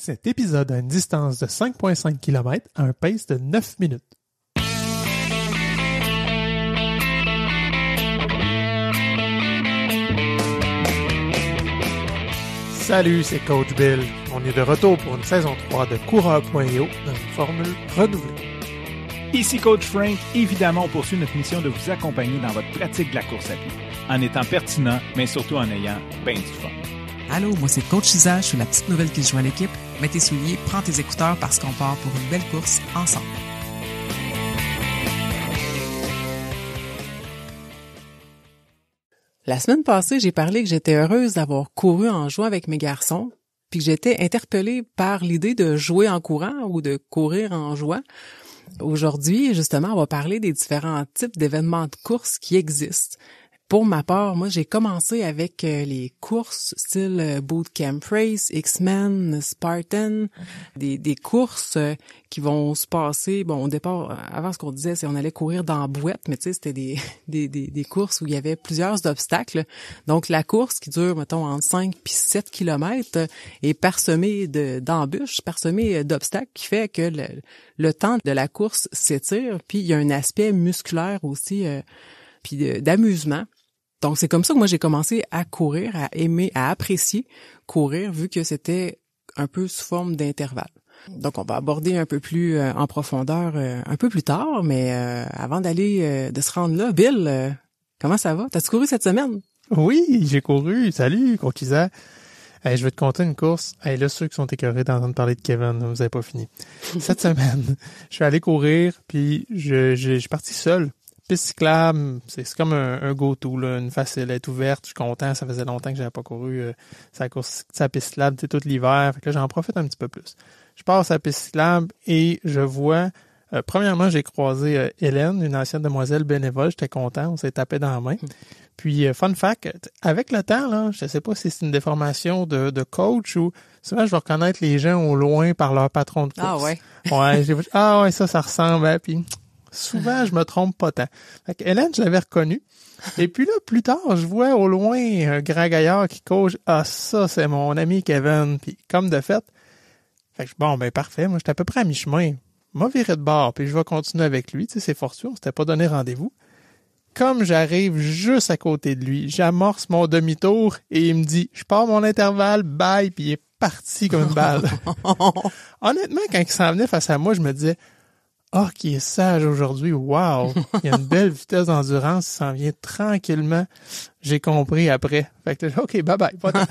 Cet épisode a une distance de 5,5 km à un pace de 9 minutes. Salut, c'est Coach Bill. On est de retour pour une saison 3 de Coureur.io dans une formule renouvelée. Ici Coach Frank. Évidemment, on poursuit notre mission de vous accompagner dans votre pratique de la course à pied, en étant pertinent, mais surtout en ayant bien du fun. Allô, moi c'est Coach Isa, je suis la petite nouvelle qui se joint à l'équipe. Mets tes souliers, prends tes écouteurs parce qu'on part pour une belle course ensemble. La semaine passée, j'ai parlé que j'étais heureuse d'avoir couru en jouant avec mes garçons, puis que j'étais interpellée par l'idée de jouer en courant ou de courir en jouant. Aujourd'hui, justement, on va parler des différents types d'événements de course qui existent. Pour ma part, moi, j'ai commencé avec les courses style Bootcamp Race, X-Men, Spartan, des courses qui vont se passer, bon, au départ, avant ce qu'on disait, c'est on allait courir dans la boîte, mais tu sais, c'était des courses où il y avait plusieurs obstacles. Donc, la course qui dure, mettons, entre 5 puis 7 kilomètres est parsemée d'embûches, parsemée d'obstacles qui fait que le temps de la course s'étire, puis il y a un aspect musculaire aussi, puis d'amusement. Donc, c'est comme ça que moi, j'ai commencé à courir, à aimer, à apprécier courir, vu que c'était un peu sous forme d'intervalle. Donc, on va aborder un peu plus en profondeur un peu plus tard, mais avant de se rendre là, Bill, comment ça va? T'as-tu couru cette semaine? Oui, j'ai couru. Salut, Coach Isa. Hey, je vais te conter une course. Hey, là, ceux qui sont écœurés d'entendre parler de Kevin, vous avez pas fini. Cette semaine, je suis allé courir, puis je suis parti seul. Piste cyclable, c'est comme un go-to, là, une facile, elle est ouverte, je suis content, ça faisait longtemps que j'avais pas couru sa piste cyclable, tout l'hiver, fait que là, j'en profite un petit peu plus. Je passe à la piste cyclable et je vois, premièrement, j'ai croisé Hélène, une ancienne demoiselle bénévole, j'étais content, on s'est tapé dans la main. Puis, fun fact, avec le temps, là, je sais pas si c'est une déformation de coach ou souvent je vais reconnaître les gens au loin par leur patron de course. Ah ouais? Ouais, ça ressemble, hein, puis... Souvent, je me trompe pas tant. Fait que Hélène, je l'avais reconnue. Et puis là, plus tard, je vois au loin un grand gaillard qui coach. Ah, ça, c'est mon ami Kevin. Puis comme de fait, bon, ben parfait. Moi, j'étais à peu près à mi-chemin. M'a viré de bord, puis je vais continuer avec lui. Tu sais, c'est fortuit, on s'était pas donné rendez-vous. Comme j'arrive juste à côté de lui, j'amorce mon demi-tour et il me dit « Je pars mon intervalle, bye », puis il est parti comme une balle. Honnêtement, quand il s'en venait face à moi, je me disais « Ah, qui est sage aujourd'hui, wow! Il y a une belle vitesse d'endurance, il s'en vient tranquillement. » J'ai compris après. Fait que OK, bye-bye. Pas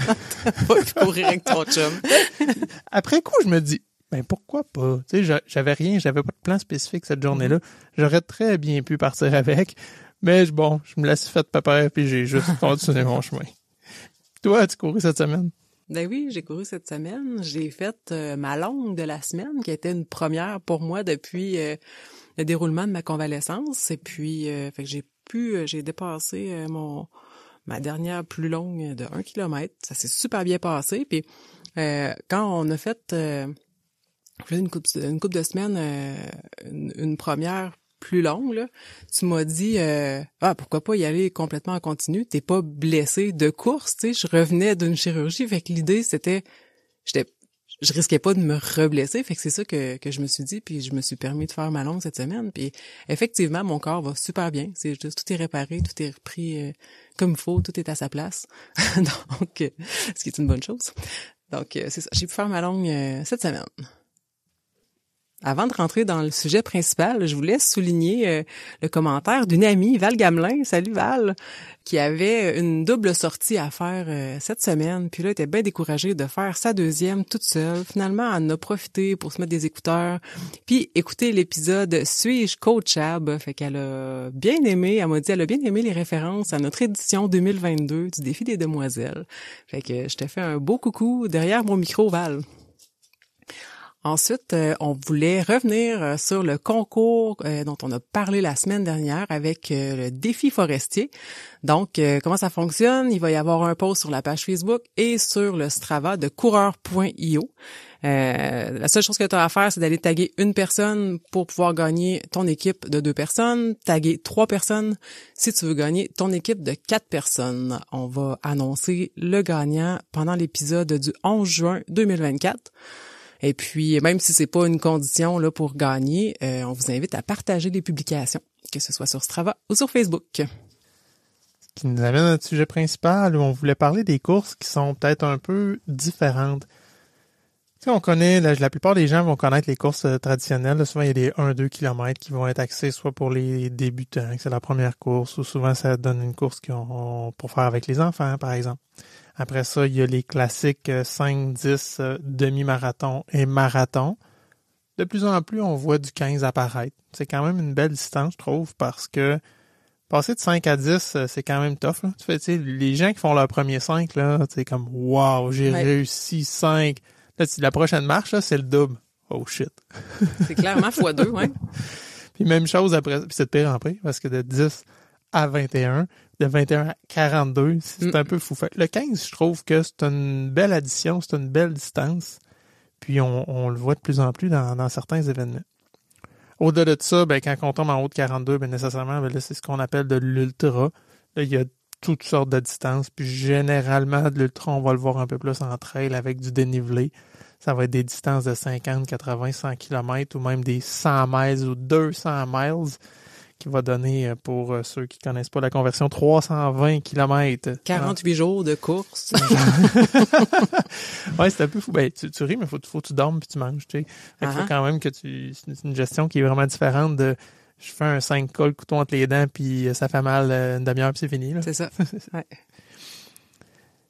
courir avec ton chum. Après coup, je me dis, ben pourquoi pas? Tu sais, j'avais pas de plan spécifique cette journée-là. J'aurais très bien pu partir avec. Mais bon, je me laisse fait préparer puis j'ai juste continué mon chemin. Toi, as-tu couru cette semaine? Ben oui, j'ai couru cette semaine. J'ai fait ma longue de la semaine, qui était une première pour moi depuis le déroulement de ma convalescence. Et puis, fait que j'ai dépassé ma dernière plus longue de 1 kilomètre. Ça s'est super bien passé. Puis, quand on a fait une couple de semaines, une première plus longue, là, tu m'as dit pourquoi pas y aller complètement en continu, t'es pas blessé de course, tu sais, je revenais d'une chirurgie, fait que l'idée c'était je risquais pas de me reblesser, fait que c'est ça que je me suis dit, puis je me suis permis de faire ma longue cette semaine, puis effectivement mon corps va super bien, c'est juste tout est réparé, tout est repris comme il faut, tout est à sa place. Donc ce qui est une bonne chose. Donc c'est ça, j'ai pu faire ma longue cette semaine. Avant de rentrer dans le sujet principal, je voulais souligner le commentaire d'une amie, Val Gamelin, salut Val, qui avait une double sortie à faire cette semaine. Puis là, elle était bien découragée de faire sa deuxième toute seule. Finalement, elle en a profité pour se mettre des écouteurs, puis écouter l'épisode Suis-je coachable? Fait qu'elle a bien aimé, elle m'a dit, elle a bien aimé les références à notre édition 2022 du Défi des demoiselles. Fait que je te fais un beau coucou derrière mon micro, Val. Ensuite, on voulait revenir sur le concours dont on a parlé la semaine dernière avec le défi forestier. Donc, comment ça fonctionne? Il va y avoir un post sur la page Facebook et sur le Strava de coureur.io. La seule chose que tu as à faire, c'est d'aller taguer une personne pour pouvoir gagner ton équipe de 2 personnes, taguer 3 personnes si tu veux gagner ton équipe de 4 personnes. On va annoncer le gagnant pendant l'épisode du 11 juin 2024. Et puis, même si c'est pas une condition là pour gagner, on vous invite à partager les publications, que ce soit sur Strava ou sur Facebook. Qui nous amène à notre sujet principal où on voulait parler des courses qui sont peut-être un peu différentes. Tu sais, on connaît, la plupart des gens vont connaître les courses traditionnelles. Là, souvent, il y a des 1-2 km qui vont être axés soit pour les débutants, que c'est la première course, ou souvent, ça donne une course pour faire avec les enfants, par exemple. Après ça, il y a les classiques 5, 10, demi-marathon et marathon. De plus en plus, on voit du 15 apparaître. C'est quand même une belle distance, je trouve, parce que passer de 5 à 10, c'est quand même tough. Là. Tu sais, les gens qui font leur premier 5, là, c'est comme « Wow, j'ai réussi 5 ». Là, la prochaine marche, là, c'est le double. Oh shit. C'est clairement x2, ouais. Puis même chose après, puis c'est de pire en pire, parce que de 10 à 21, de 21 à 42, c'est un peu fou. Fait, le 15, je trouve que c'est une belle addition, c'est une belle distance. Puis on le voit de plus en plus dans certains événements. Au-delà de ça, ben, quand on tombe en haut de 42, ben, nécessairement, ben, là, c'est ce qu'on appelle de l'ultra. Là, il y a toutes sortes de distances. Puis généralement, de l'ultra, on va le voir un peu plus en trail avec du dénivelé. Ça va être des distances de 50, 80, 100 km ou même des 100 miles ou 200 miles qui va donner, pour ceux qui connaissent pas la conversion, 320 km. 48 jours de course. Ouais, c'est un peu fou. Ben, tu ris, mais faut que tu dormes puis tu manges, tu sais. Fait qu'il faut quand même que c'est une gestion qui est vraiment différente de je fais un 5 col, couteau entre les dents puis ça fait mal une demi-heure puis c'est fini, là. C'est ça. Ouais.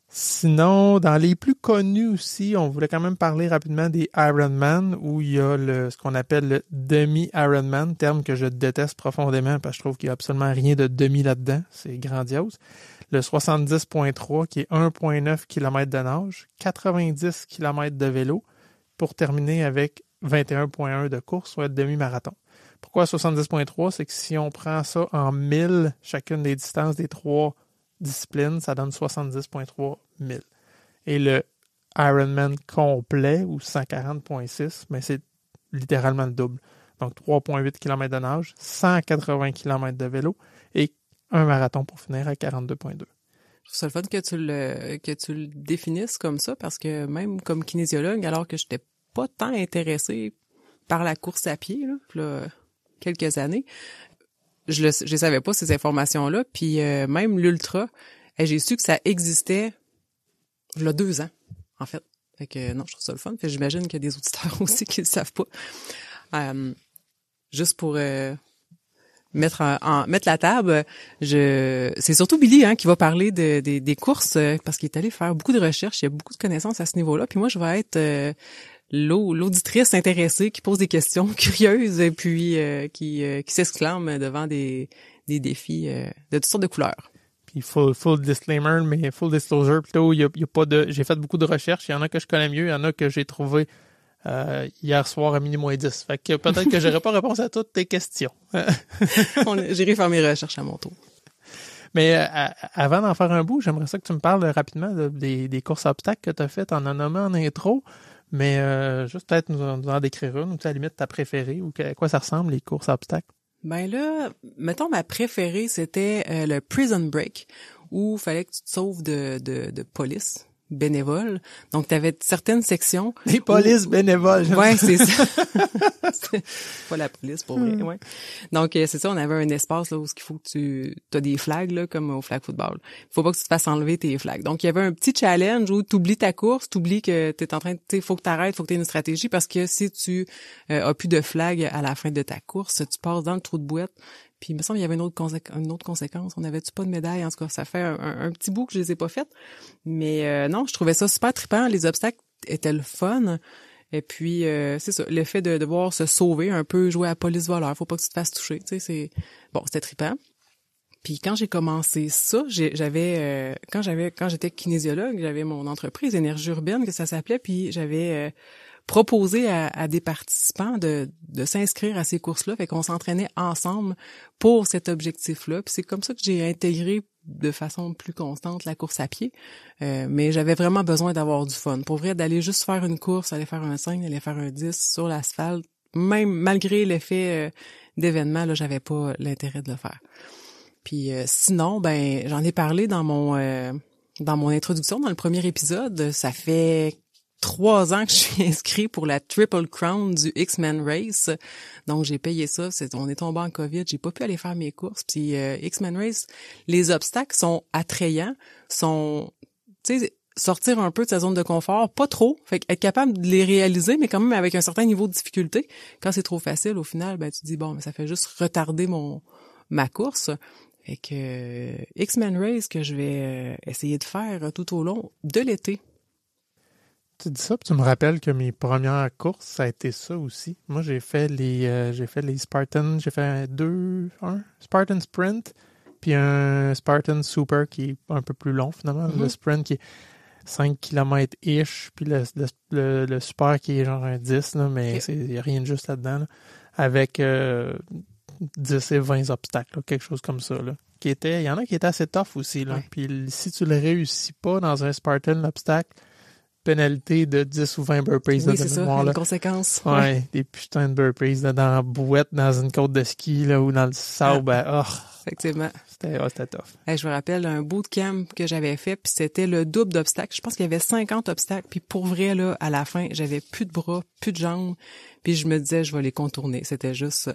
Sinon, dans les plus connus aussi, on voulait quand même parler rapidement des Ironman, où il y a ce qu'on appelle le demi-Ironman, terme que je déteste profondément parce que je trouve qu'il n'y a absolument rien de demi là-dedans. C'est grandiose. Le 70.3 qui est 1.9 km de nage, 90 km de vélo, pour terminer avec 21.1 de course, soit demi-marathon. Pourquoi 70.3? C'est que si on prend ça en 1000, chacune des distances des 3 disciplines, ça donne 70.3 000. Et le Ironman complet, ou 140.6, mais c'est littéralement le double. Donc 3.8 km de nage, 180 km de vélo et un marathon pour finir à 42.2. Je trouve ça le fun que tu le définisses comme ça, parce que même comme kinésiologue, alors que je n'étais pas tant intéressée par la course à pied, là, quelques années, je savais pas ces informations-là, puis même l'ultra, j'ai su que ça existait il y a 2 ans, en fait. Fait que non, je trouve ça le fun. Fait que j'imagine qu'il y a des auditeurs aussi qui le savent pas. Juste pour mettre la table, c'est surtout Billy qui va parler des courses, parce qu'il est allé faire beaucoup de recherches, il y a beaucoup de connaissances à ce niveau-là, puis moi je vais être l'auditrice intéressée qui pose des questions curieuses et puis qui s'exclame devant des défis de toutes sortes de couleurs. Puis full disclaimer, mais full disclosure plutôt, il y a pas de. J'ai fait beaucoup de recherches, il y en a que je connais mieux, il y en a que j'ai trouvé hier soir à minuit moins 10. Fait que peut-être que j'aurais pas réponse à toutes tes questions. J'irai faire mes recherches à mon tour. Mais avant d'en faire un bout, j'aimerais ça que tu me parles rapidement des courses à obstacles que tu as faites. On en a nommé en intro, mais juste peut-être nous en décrire une, ou à la limite ta préférée, ou à quoi ça ressemble les courses à obstacles. Ben là, mettons ma préférée, c'était le Prison Break, où il fallait que tu te sauves de police bénévoles. Donc, tu avais certaines sections... Les polices bénévoles. Ouais, c'est ça. C'est pas la police, pour vrai, ouais. Donc, c'est ça, on avait un espace là où il faut que tu as des flags, là, comme au flag football. Il faut pas que tu te fasses enlever tes flags. Donc, il y avait un petit challenge où tu oublies ta course, tu oublies que tu es en train de... Tu sais, faut que tu arrêtes, faut que tu aies une stratégie, parce que si tu as plus de flag à la fin de ta course, tu passes dans le trou de boîte. Puis, il me semble qu'il y avait une autre conséquence. On n'avait-tu pas de médaille? En tout cas, ça fait un petit bout que je les ai pas faites. Mais non, je trouvais ça super trippant. Les obstacles étaient le fun. Et puis, c'est ça, le fait de devoir se sauver un peu, jouer à police-voleur, faut pas que tu te fasses toucher. Tu sais, c'était trippant. Puis quand j'ai commencé ça, quand j'étais kinésiologue, j'avais mon entreprise Énergie Urbaine, que ça s'appelait, puis j'avais... proposé à des participants de s'inscrire à ces courses-là, fait qu'on s'entraînait ensemble pour cet objectif-là. Puis c'est comme ça que j'ai intégré de façon plus constante la course à pied. Mais j'avais vraiment besoin d'avoir du fun. Pour vrai, d'aller juste faire une course, aller faire un 5, aller faire un 10 sur l'asphalte, même malgré l'effet d'événement, là, j'avais pas l'intérêt de le faire. Puis sinon, ben j'en ai parlé dans mon introduction, dans le premier épisode. Ça fait 3 ans que je suis inscrit pour la Triple Crown du X-Men Race. Donc, j'ai payé ça. On est tombé en COVID. J'ai pas pu aller faire mes courses. Puis, X-Men Race, les obstacles sont attrayants, tu sais, sortir un peu de sa zone de confort, pas trop. Fait être capable de les réaliser, mais quand même avec un certain niveau de difficulté. Quand c'est trop facile, au final, ben, tu te dis, bon, mais ça fait juste retarder ma course. Fait que X-Men Race que je vais essayer de faire tout au long de l'été. Tu dis ça, puis tu me rappelles que mes premières courses, ça a été ça aussi. Moi, j'ai fait les Spartans, j'ai fait un Spartan Sprint, puis un Spartan Super qui est un peu plus long finalement. Le Sprint qui est 5 km-ish, puis le Super qui est genre un 10, là, mais il n'y a rien de juste là-dedans, là, avec 10 et 20 obstacles, là, quelque chose comme ça. Là, il y en a qui étaient assez tough aussi. Là. Ouais. Puis si tu le réussis pas dans un Spartan, l'obstacle, pénalité de 10 ou 20 burpees. Oui, c'est ça, une conséquence. Ouais, des putains de burpees là, dans la bouette, dans une côte de ski là, ou dans le sable. Effectivement. C'était tough. Je me rappelle un bootcamp que j'avais fait, puis c'était le double d'obstacles. Je pense qu'il y avait 50 obstacles, puis pour vrai, là, à la fin, j'avais plus de bras, plus de jambes, puis je me disais, je vais les contourner. C'était juste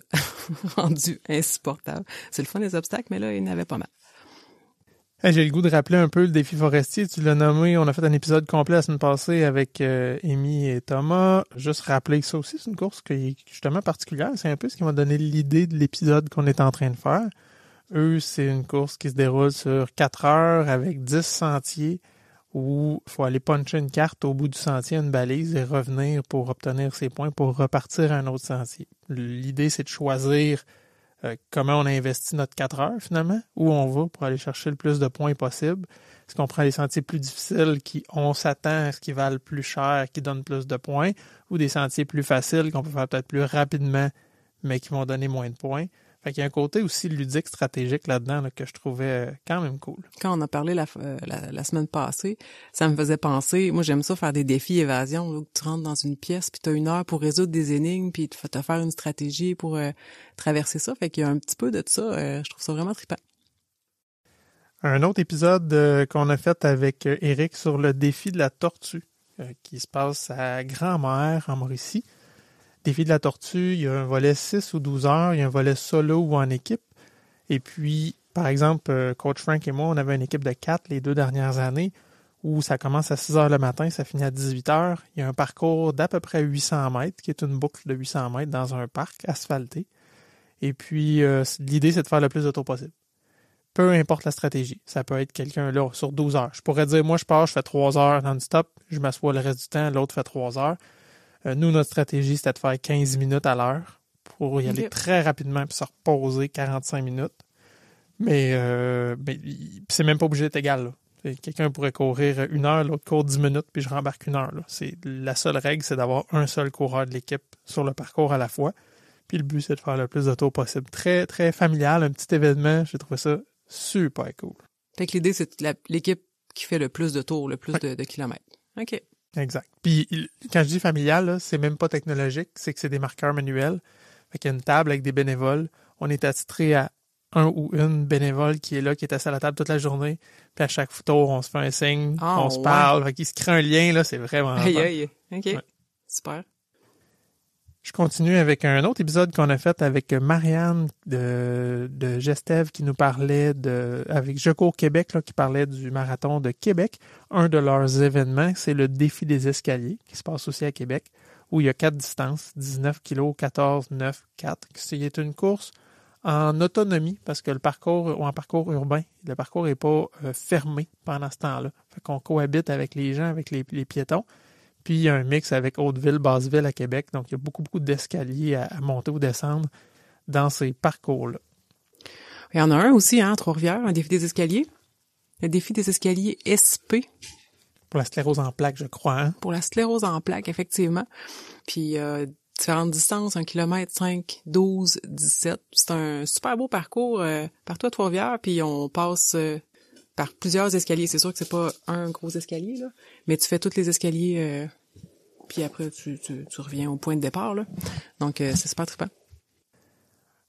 rendu insupportable. C'est le fun des obstacles, mais là, il y en avait pas mal. Hey, j'ai le goût de rappeler un peu le défi forestier. Tu l'as nommé, on a fait un épisode complet la semaine passée avec Amy et Thomas. Juste rappeler que ça aussi, c'est une course qui est justement particulière. C'est un peu ce qui m'a donné l'idée de l'épisode qu'on est en train de faire. Eux, c'est une course qui se déroule sur 4 heures avec 10 sentiers où il faut aller puncher une carte au bout du sentier, une balise, et revenir pour obtenir ses points pour repartir à un autre sentier. L'idée, c'est de choisir comment on investit notre 4 heures, finalement, où on va pour aller chercher le plus de points possible. Est-ce qu'on prend les sentiers plus difficiles qui, on s'attend à ce qu'ils valent plus cher, qui donnent plus de points, ou des sentiers plus faciles qu'on peut faire peut-être plus rapidement, mais qui vont donner moins de points? Fait qu'il y a un côté aussi ludique, stratégique là-dedans là, que je trouvais quand même cool. Quand on a parlé la semaine passée, ça me faisait penser, moi j'aime ça faire des défis évasion, là, où tu rentres dans une pièce puis tu as 1 heure pour résoudre des énigmes puis te faire une stratégie pour traverser ça. Fait qu'il y a un petit peu de ça, je trouve ça vraiment trippant. Un autre épisode qu'on a fait avec Eric sur le défi de la tortue qui se passe à Grand-Mère en Mauricie. Défi de la tortue, il y a un volet 6 ou 12 heures, il y a un volet solo ou en équipe. Et puis, par exemple, Coach Frank et moi, on avait une équipe de 4 les 2 dernières années où ça commence à 6 heures le matin, ça finit à 18 heures. Il y a un parcours d'à peu près 800 mètres, qui est une boucle de 800 mètres dans un parc asphalté. Et puis, l'idée, c'est de faire le plus de tours possible. Peu importe la stratégie. Ça peut être quelqu'un là sur 12 heures. Je pourrais dire, moi, je pars, je fais 3 heures non-stop, je m'assois le reste du temps, l'autre fait 3 heures. Nous, notre stratégie, c'était de faire 15 minutes à l'heure pour y aller très rapidement puis se reposer 45 minutes. Mais c'est même pas obligé d'être égal. Là. Quelqu'un pourrait courir 1 heure, l'autre court 10 minutes, puis je rembarque 1 heure. Là. La seule règle, c'est d'avoir un seul coureur de l'équipe sur le parcours à la fois. Puis le but, c'est de faire le plus de tours possible. Très, très familial, un petit événement. J'ai trouvé ça super cool. Fait que l'idée, c'est l'équipe qui fait le plus de tours, le plus de kilomètres. OK. Exact. Puis, quand je dis familial, là, c'est même pas technologique, c'est que c'est des marqueurs manuels. Fait qu'il y a une table avec des bénévoles. On est attitré à un ou une bénévole qui est là, qui est assis à la table toute la journée. Puis à chaque tour, on se fait un signe, on se parle. Fait qu'il se crée un lien, là, c'est vraiment... Aïe. OK. Ouais. Super. Je continue avec un autre épisode qu'on a fait avec Marianne de Gestev qui nous parlait avec Je cours Québec, là, qui parlait du marathon de Québec. Un de leurs événements, c'est le défi des escaliers qui se passe aussi à Québec, où il y a 4 distances, 19 kg, 14, 9, 4. C'est une course en autonomie parce que le parcours, ou en parcours urbain, le parcours n'est pas fermé pendant ce temps-là. Fait qu'on cohabite avec les gens, avec les piétons. Puis, il y a un mix avec Hauteville, Basseville à Québec. Donc, il y a beaucoup d'escaliers à monter ou descendre dans ces parcours-là. Il y en a un aussi, à Trois-Rivières, un défi des escaliers. Le défi des escaliers SP. Pour la sclérose en plaques, je crois. Hein? Pour la sclérose en plaques, effectivement. Puis, différentes distances, 1 km, 5, 12, 17. C'est un super beau parcours partout à Trois-Rivières. Puis, on passe... par plusieurs escaliers. C'est sûr que c'est pas un gros escalier, là, mais tu fais tous les escaliers, puis après, tu reviens au point de départ, là. Donc, c'est super trippant.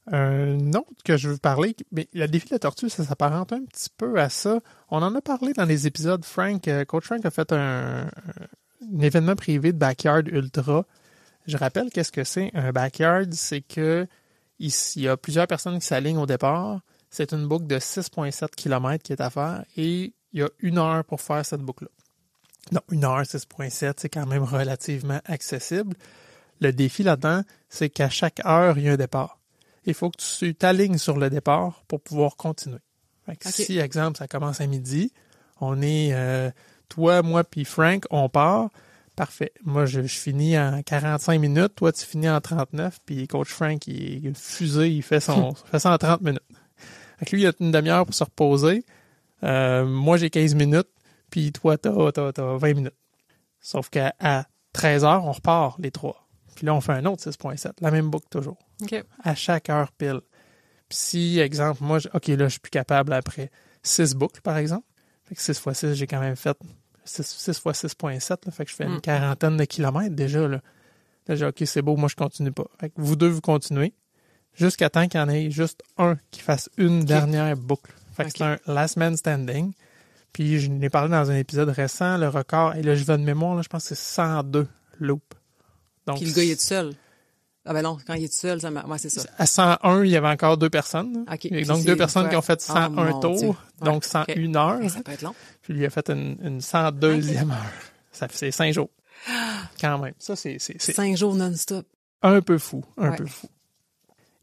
Un autre que je veux parler, mais le défi de la tortue, ça s'apparente un petit peu à ça. On en a parlé dans les épisodes. Coach Frank a fait événement privé de Backyard Ultra. Je rappelle qu'est-ce que c'est. Un backyard, c'est que il y a plusieurs personnes qui s'alignent au départ. C'est une boucle de 6,7 km qui est à faire et il y a 1 heure pour faire cette boucle-là. Non, 1 heure, 6,7, c'est quand même relativement accessible. Le défi là-dedans, c'est qu'à chaque heure, il y a un départ. Il faut que tu t'alignes sur le départ pour pouvoir continuer. Fait que si, exemple, ça commence à midi, on est toi, moi puis Frank, on part. Parfait. Moi, je finis en 45 minutes. Toi, tu finis en 39. Puis coach Frank, il est fusé, il fait ça en 30 minutes. Fait que lui, il a une demi-heure pour se reposer. Moi, j'ai 15 minutes. Puis toi, t'as 20 minutes. Sauf qu'à 13 heures, on repart les trois. Puis là, on fait un autre 6,7. La même boucle toujours. OK. À chaque heure pile. Puis si, exemple, moi, OK, là, je suis plus capable après 6 boucles, par exemple. Fait que 6 x 6, j'ai quand même fait 6 x 6,7. Là, fait que je fais une quarantaine de kilomètres déjà. Là, j'ai OK, c'est beau, moi, je continue pas. Fait que vous deux, vous continuez. Jusqu'à temps qu'il y en ait juste un qui fasse une dernière boucle. Fait que c'est un last man standing. Puis je n'ai parlé dans un épisode récent, le record, et là, je vais de mémoire, là, je pense que c'est 102 loops. Donc, puis le gars, il est tout seul. Ah ben non, quand il est tout seul, ouais, c'est ça. À 101, il y avait encore 2 personnes. Okay. Donc, 2 personnes qui ont fait 101 tours, donc 101 heures. Ça peut être long. Puis il a fait une 102e heure. Ça fait 5 jours. Quand même. Ça, c'est 5 jours non-stop. Un peu fou. Un peu fou.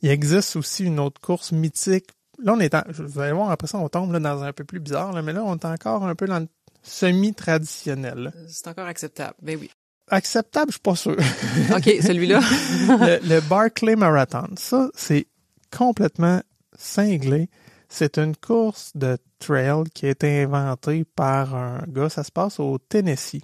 Il existe aussi une autre course mythique. Là, vous allez voir, après ça, on tombe là, dans un peu plus bizarre, là, mais là, on est encore un peu dans le semi-traditionnel. C'est encore acceptable. Ben oui. Acceptable, je suis pas sûr. OK, celui-là. le Barclay Marathon, ça, c'est complètement cinglé. C'est une course de trail qui a été inventée par un gars. Ça se passe au Tennessee.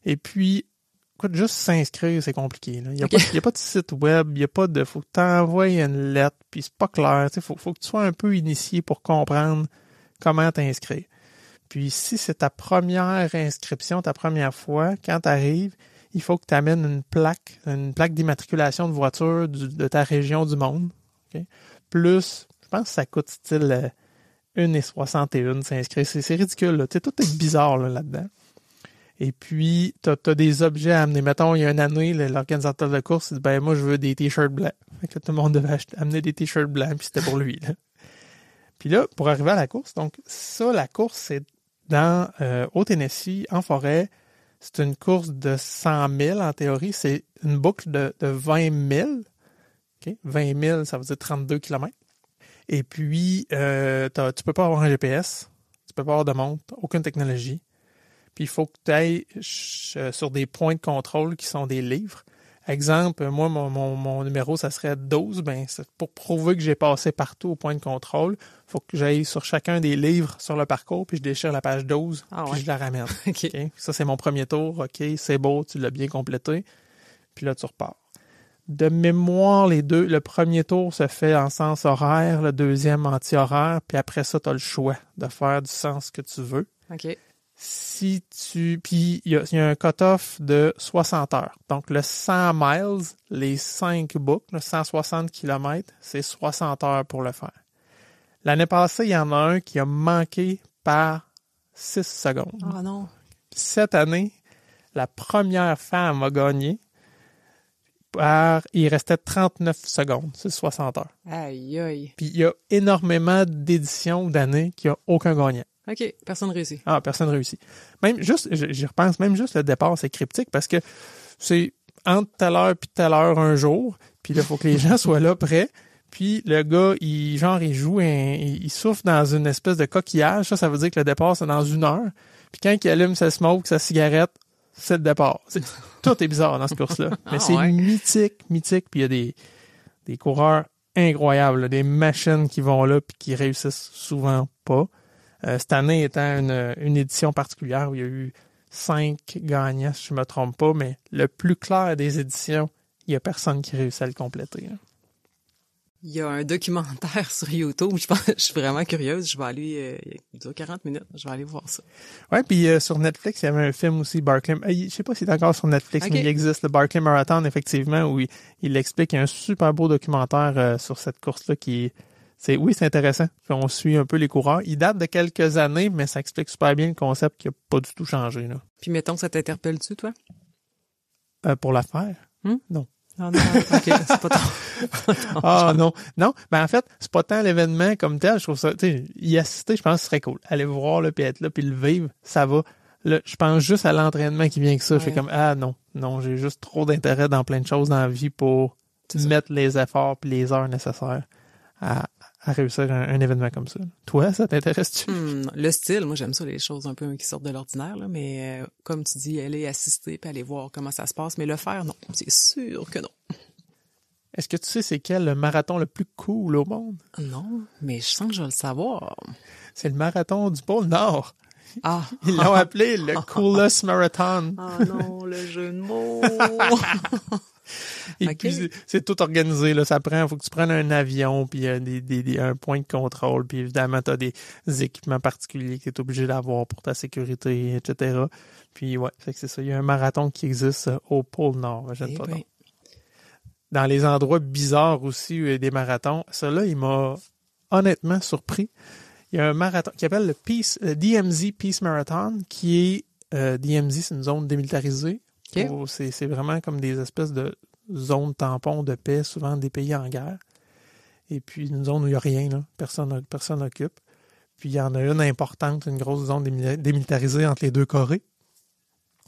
Et puis, écoute, juste s'inscrire, c'est compliqué. Là. Il y a pas de site web, il y a pas de... Faut que tu envoies une lettre, puis c'est pas clair. Faut que tu sois un peu initié pour comprendre comment t'inscrire. Puis si c'est ta première inscription, ta première fois, quand tu arrives, il faut que tu amènes une plaque d'immatriculation de voiture de ta région du monde. Okay? Plus, je pense que ça coûte style 1,61 s'inscrire. C'est ridicule. Là. Tout est bizarre là-dedans. Et puis, tu as des objets à amener. Mettons, il y a une année, l'organisateur de la course dit « Ben, moi, je veux des t-shirts blancs. » Fait que là, tout le monde devait amener des t-shirts blancs, puis c'était pour lui. Là. Puis là, pour arriver à la course, donc ça, la course, c'est au Tennessee, en forêt. C'est une course de 100 000 en théorie. C'est une boucle de 20 000. Okay? 20 000, ça veut dire 32 km. Et puis, tu peux pas avoir un GPS. Tu peux pas avoir de montre, aucune technologie. Puis, il faut que tu ailles sur des points de contrôle qui sont des livres. Exemple, moi, mon numéro, ça serait 12. Ben, c'est pour prouver que j'ai passé partout au point de contrôle. Il faut que j'aille sur chacun des livres sur le parcours, puis je déchire la page 12, puis je la ramène. Okay? Ça, c'est mon premier tour. OK, c'est beau, tu l'as bien complété. Puis là, tu repars. De mémoire, le premier tour se fait en sens horaire, le deuxième anti-horaire, puis après ça, tu as le choix de faire du sens que tu veux. OK. Puis il y a un cut-off de 60 heures. Donc, le 100 miles, les 5 boucles, 160 km, c'est 60 heures pour le faire. L'année passée, il y en a un qui a manqué par 6 secondes. Ah non. Cette année, la première femme a gagné il restait 39 secondes, c'est 60 heures. Aïe, aïe. Puis il y a énormément d'éditions d'années qui n'ont aucun gagnant. OK, personne réussit. Ah, personne réussit. Même juste, j'y repense, même juste le départ, c'est cryptique parce que c'est entre telle heure puis telle heure un jour, puis là, il faut que les gens soient là prêts. Puis le gars, il joue, il souffle dans une espèce de coquillage. Ça veut dire que le départ, c'est dans 1 heure. Puis quand il allume sa smoke, sa cigarette, c'est le départ. Tout est bizarre dans ce course-là. Mais c'est mythique. Puis il y a des coureurs incroyables, là, des machines qui vont là puis qui réussissent souvent pas. Cette année étant une édition particulière où il y a eu 5 gagnants, si je me trompe pas, mais le plus clair des éditions, il y a personne qui réussit à le compléter. Là. Il y a un documentaire sur YouTube, je suis vraiment curieuse, je vais aller, il dure 40 minutes, je vais aller voir ça. Ouais, puis sur Netflix, il y avait un film aussi, Barclay, je sais pas s'il est encore sur Netflix, mais il existe, le Barclay Marathon, effectivement, où il explique, il y a un super beau documentaire sur cette course-là Oui, c'est intéressant. Puis on suit un peu les coureurs. Il date de quelques années, mais ça explique super bien le concept qui n'a pas du tout changé, là. Puis mettons, ça t'interpelle-tu, toi? Pour l'affaire? Non. Ah non, ok, c'est pas ton... Ah non. Non, ben en fait, c'est pas tant l'événement comme tel. Je trouve ça, tu sais, y assister, je pense que ce serait cool. Aller voir, là, puis être là, puis le vivre, ça va. Là, je pense juste à l'entraînement qui vient que ça. Ouais. Je fais comme, non, j'ai juste trop d'intérêt dans plein de choses dans la vie pour mettre les efforts puis les heures nécessaires à réussir un événement comme ça. Toi, ça t'intéresse-tu? Le style, moi j'aime ça, les choses un peu qui sortent de l'ordinaire, là, mais comme tu dis, aller assister puis aller voir comment ça se passe, mais le faire, non, c'est sûr que non. Est-ce que tu sais c'est quel le marathon le plus cool au monde? Non, mais je sens que je vais le savoir. C'est le marathon du pôle Nord. Ah! Ils l'ont appelé le Coolest Marathon. Ah non, le jeu de mots! Et Okay. puis, c'est tout organisé, là. Faut que tu prennes un avion, puis un point de contrôle, puis évidemment, t'as des équipements particuliers que t'es obligé d'avoir pour ta sécurité, etc. Puis, ouais, fait que c'est ça. Il y a un marathon qui existe au pôle Nord. Eh ben. Dans les endroits bizarres aussi, où il y a des marathons. Ça, là, il m'a honnêtement surpris. Il y a un marathon qui s'appelle le DMZ Peace Marathon, qui est, DMZ, c'est une zone démilitarisée. Okay. C'est vraiment comme des espèces de zones tampons de paix, souvent des pays en guerre. Et puis une zone où il n'y a rien, là. Personne n'occupe. Puis il y en a une importante, une grosse zone démilitarisée entre les deux Corées.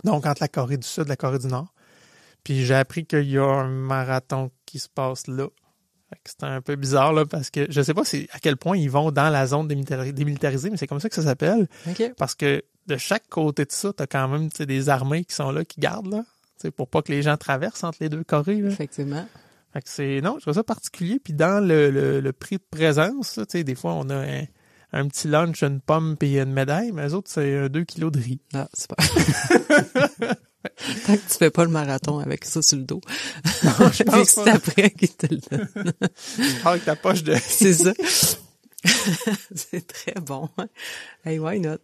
Donc entre la Corée du Sud et la Corée du Nord. Puis j'ai appris qu'il y a un marathon qui se passe là. C'était un peu bizarre, là, parce que je sais pas à quel point ils vont dans la zone démilitarisée, mais c'est comme ça que ça s'appelle. Okay. Parce que de chaque côté de ça, t'as quand même des armées qui sont là, qui gardent, là, pour pas que les gens traversent entre les deux Corées. Là. Effectivement. Fait que non, je trouve ça particulier. Puis dans le prix de présence, là, des fois, on a un petit lunch, une pomme puis une médaille, mais les autres, c'est 2 kilos de riz. Ah, c'est pas... Tant que tu fais pas le marathon avec ça sur le dos. Non, je pense c'est après qu'il te le donne. Avec ta poche de... C'est ça. C'est très bon. Hey, why not?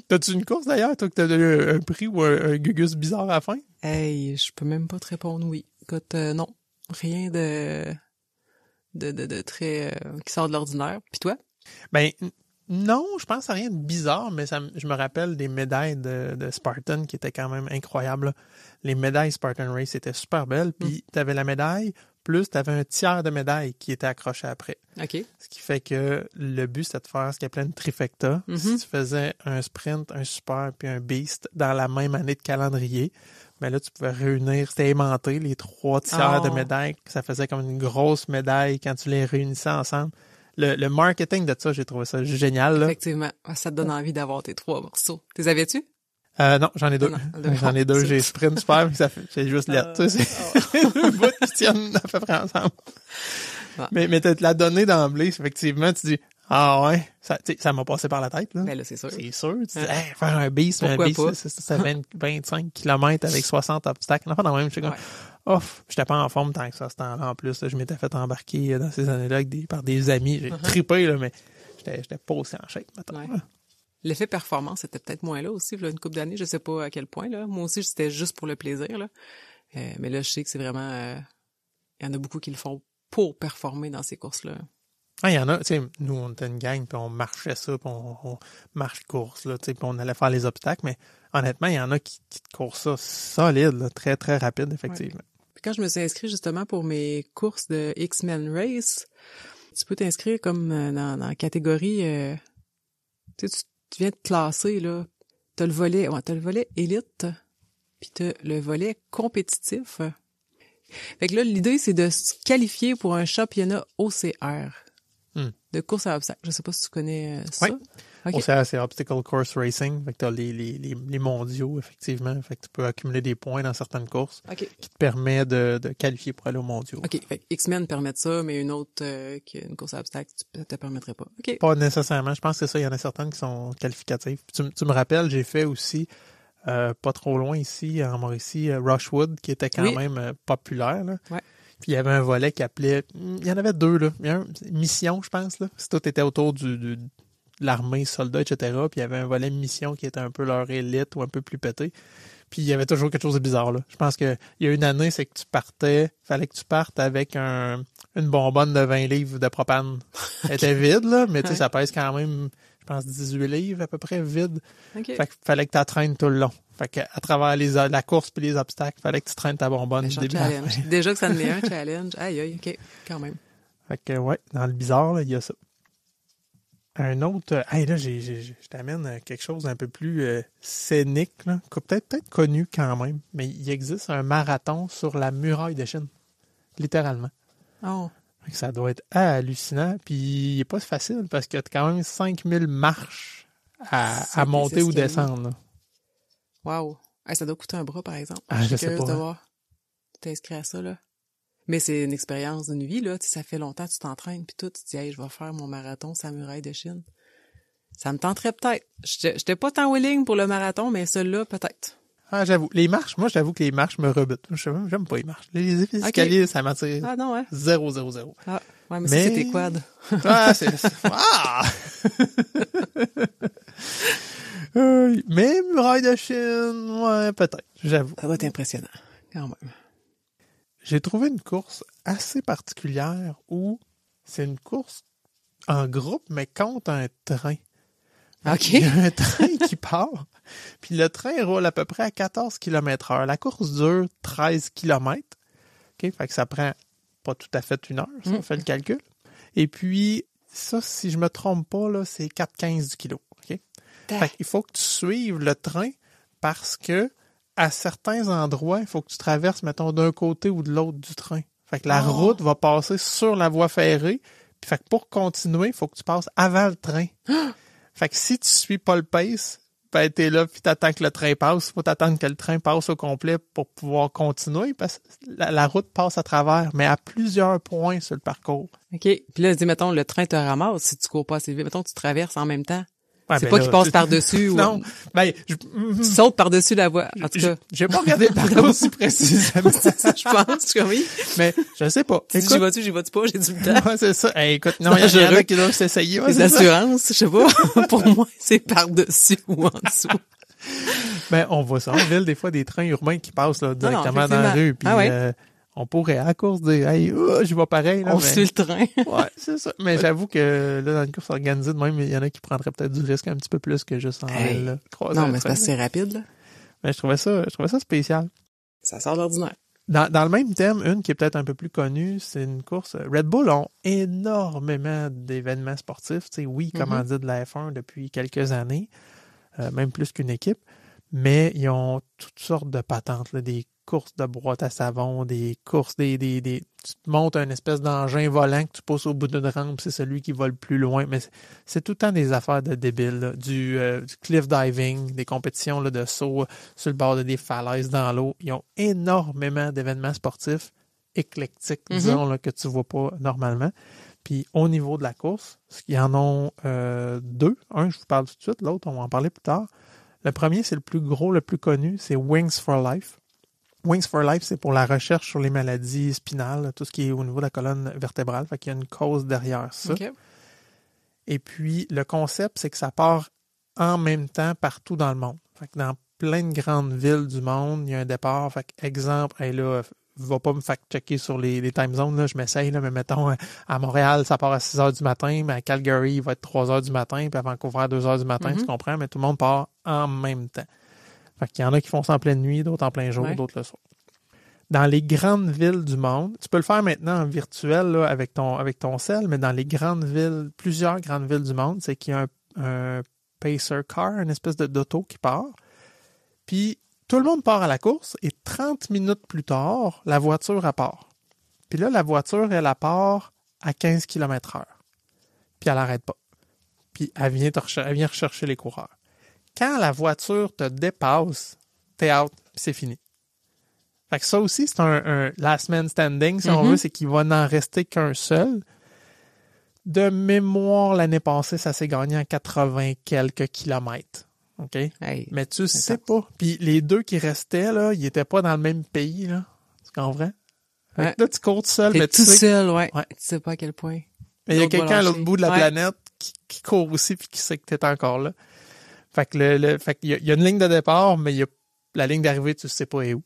T'as-tu une course d'ailleurs, toi, que t'as eu un prix ou un gugus bizarre à la fin? Hey, je peux même pas te répondre oui. Écoute, non. Rien de très qui sort de l'ordinaire. Puis toi? Ben non, je pense à rien de bizarre, mais je me rappelle des médailles de Spartan qui étaient quand même incroyables. Là. Les médailles Spartan Race étaient super belles, puis t'avais la médaille, plus t'avais un tiers de médaille qui était accroché après. OK. Ce qui fait que le but, c'était de faire ce qu'on appelait une trifecta. Si tu faisais un sprint, un super, puis un beast dans la même année de calendrier, ben là, tu pouvais réunir, c'était aimanté, les 3 tiers de médailles. Ça faisait comme une grosse médaille quand tu les réunissais ensemble. Le marketing de ça, j'ai trouvé ça génial. Là. Effectivement. Ça te donne envie d'avoir tes 3 morceaux. T'es avais-tu? Non, j'en ai 2. J'en ai 2. J'ai sprint super, mais c'est juste lettre. Tu sais, c'est deux bouts qui tiennent à peu près ensemble. Ah. Mais te la donné d'emblée, effectivement, tu dis, ah ouais, ça m'a passé par la tête. Là. Ben là, c'est sûr. C'est sûr. Tu dis, faire un beast, c'est 25 km avec 60 obstacles. Enfin, dans le même, je suis comme, j'étais pas en forme tant que ça, ce temps-là. En plus, là, je m'étais fait embarquer dans ces années-là par des amis. J'ai trippé, là, mais j'étais pas aussi en shape, maintenant. Ouais. L'effet performance était peut-être moins là aussi, là, une couple d'années, je sais pas à quel point, là. Moi aussi, c'était juste pour le plaisir, là. Mais là, je sais que c'est vraiment, il y en a beaucoup qui le font pour performer dans ces courses-là. Ah, il y en a, tu sais, nous, on était une gang, puis on marchait ça, puis on marche course, là, tu sais, puis on allait faire les obstacles, mais honnêtement, il y en a qui courent ça solide, là, très, très rapide, effectivement. Ouais. Puis quand je me suis inscrite justement pour mes courses de X-Men Race, tu peux t'inscrire comme dans la catégorie, tu sais, tu viens de classer, là, t'as le volet élite, puis t'as le volet compétitif. Fait que là, l'idée, c'est de se qualifier pour un championnat OCR de course à obstacles. Je sais pas si tu connais ça. Oui. Okay. OCR, c'est Obstacle Course Racing. Fait que t'as les mondiaux, effectivement. Fait que tu peux accumuler des points dans certaines courses qui te permet de qualifier pour aller aux mondiaux. OK. Fait que X-Men permet ça, mais une autre qui est une course à obstacles, ça te permettrait pas. OK. Pas nécessairement. Je pense que c'est ça. Il y en a certaines qui sont qualificatives. Tu me rappelles, j'ai fait aussi pas trop loin ici, en Mauricie, Rushwood, qui était quand même populaire. Là. Ouais. Puis il y avait un volet qui appelait... Il y en avait 2, là. Il y a mission, je pense, là. Tout était autour de l'armée, soldats, etc. Puis il y avait un volet mission qui était un peu leur élite ou un peu plus pété. Puis il y avait toujours quelque chose de bizarre, là. Je pense que il y a une année, c'est que fallait que tu partes avec une bonbonne de 20 livres de propane. Elle était vide, là, mais tu sais, ça pèse quand même, je pense, 18 livres à peu près vide. OK. Fait qu'il fallait que tu traînes tout le long. Fait que à travers la course puis les obstacles, fallait que tu traînes ta bonbonne du début à la Challenge. fin. Déjà que ça en est un challenge. Aïe, aïe, OK, quand même. Fait que, ouais, dans le bizarre, là, il y a ça. Un autre... hey, là, je t'amène quelque chose d'un peu plus scénique, là, peut-être connu quand même, mais il existe un marathon sur la muraille de Chine. Littéralement. Oh. Fait que ça doit être hallucinant. Puis il n'est pas facile parce qu'il y a quand même 5000 marches à monter ou descendre. Là. Wow. Hey, ça doit coûter un bras, par exemple. Ah, je sais curieuse pas. de voir. Tu t'inscris à ça, là. Mais c'est une expérience d'une vie, là. Tu sais, ça fait longtemps que tu t'entraînes, puis tout. Tu te dis, hey, je vais faire mon marathon sur la muraille de Chine. Ça me tenterait peut-être. J'étais pas tant willing pour le marathon, mais celui-là, peut-être. Ah, j'avoue. Les marches, moi, j'avoue que les marches me rebutent. J'aime pas les marches. Les escaliers, ça m'attire. Ah non, ouais. 0. Ah, ouais, mais ça, c'est tes quads. Ah, ah! Mais muraille de Chine, ouais, peut-être, j'avoue. Ça doit être impressionnant, quand même. J'ai trouvé une course assez particulière où c'est une course en groupe, mais contre un train. OK. Il y a un train qui part, puis le train roule à peu près à 14 km/h. La course dure 13 km. OK, fait que ça prend pas tout à fait une heure, ça, on fait le calcul. Et puis, ça, si je me trompe pas, là, c'est 4,15 du kilo. OK? Fait qu'il faut que tu suives le train parce que à certains endroits, il faut que tu traverses, mettons, d'un côté ou de l'autre du train. Fait que la route va passer sur la voie ferrée. Puis fait que pour continuer, il faut que tu passes avant le train. Fait que si tu suis pas le pace, ben t'es là puis t'attends que le train passe. Faut t'attendre que le train passe au complet pour pouvoir continuer parce que la route passe à travers, mais à plusieurs points sur le parcours. OK. Puis là, dis, mettons, le train te ramasse si tu cours pas assez vite. Mettons, tu traverses en même temps. Ouais, c'est ben pas là, qu'il passe par-dessus ou... Non. Ben, tu sautes par-dessus la voie. En tout cas. j'ai pas regardé le parcours si précisément. C'est ça, je pense, oui. Mais, je sais pas. Tu dis, j'y vas-tu pas, j'ai du temps. Ouais, c'est ça. Hey, écoute, non, il y en a qui doivent s'essayer. Ouais, les assurances, je sais pas. Pour moi, c'est par-dessus ou en dessous. Ben, on voit ça en ville, des fois, des trains urbains qui passent là, directement dans la rue. Puis, on pourrait, à course, dire, hey, j'y vais pareil. Là, on suit le train. Ouais, c'est ça. Mais j'avoue que là, dans une course organisée de même, il y en a qui prendraient peut-être du risque un petit peu plus que juste en ville. Là, non, mais c'est assez rapide, là. Mais je trouvais ça spécial. Ça sort d'ordinaire. Dans le même thème, une qui est peut-être un peu plus connue, c'est une course. Red Bull ont énormément d'événements sportifs. Tu sais, oui, comme on dit de la F1 depuis quelques années, même plus qu'une équipe, mais ils ont toutes sortes de patentes, là, des courses de boîte à savon, des courses, tu te montes un espèce d'engin volant que tu pousses au bout d'une rampe, c'est celui qui va le plus loin, mais c'est tout le temps des affaires de débiles, là. Du cliff diving, des compétitions là, de saut sur le bord de des falaises dans l'eau. Ils ont énormément d'événements sportifs éclectiques, disons, là, que tu vois pas normalement. Puis au niveau de la course, il y en a deux. Un, je vous parle tout de suite, l'autre, on va en parler plus tard. Le premier, c'est le plus gros, le plus connu, c'est Wings for Life. Wings for Life, c'est pour la recherche sur les maladies spinales, tout ce qui est au niveau de la colonne vertébrale. Fait qu'il y a une cause derrière ça. Okay. Et puis, le concept, c'est que ça part en même temps partout dans le monde. Fait que dans plein de grandes villes du monde, il y a un départ. Fait que, exemple, hey là, va pas me fact-checker sur les time zones, là, je m'essaye, là, mais mettons, à Montréal, ça part à 6 h du matin, mais à Calgary, il va être 3 h du matin, puis à Vancouver, à 2 h du matin, tu comprends? Mais tout le monde part en même temps. Fait qu'il y en a qui font ça en pleine nuit, d'autres en plein jour, d'autres le soir. Dans les grandes villes du monde, tu peux le faire maintenant en virtuel là, avec ton cell, mais dans les grandes villes, plusieurs grandes villes du monde, c'est qu'il y a un pacer car, une espèce d'auto qui part. Puis tout le monde part à la course et 30 minutes plus tard, la voiture elle part. Puis là, la voiture, elle part à 15 km/h. Puis elle n'arrête pas. Puis elle vient rechercher les coureurs. Quand la voiture te dépasse, t'es out, puis c'est fini. Fait que ça aussi, c'est un last man standing, si on veut, c'est qu'il va n'en rester qu'un seul. De mémoire, l'année passée, ça s'est gagné en 80 quelques kilomètres. OK? Hey, mais tu sais pas. Puis les deux qui restaient, là, ils étaient pas dans le même pays, là. Tu comprends? Fait que là, tu cours tout seul. T'es mais tout seul, ouais. Tu sais pas à quel point. Mais il y a quelqu'un à l'autre bout de la planète qui court aussi puis qui sait que t'es encore là. Fait que il y a une ligne de départ, mais il y a la ligne d'arrivée, tu sais pas est où.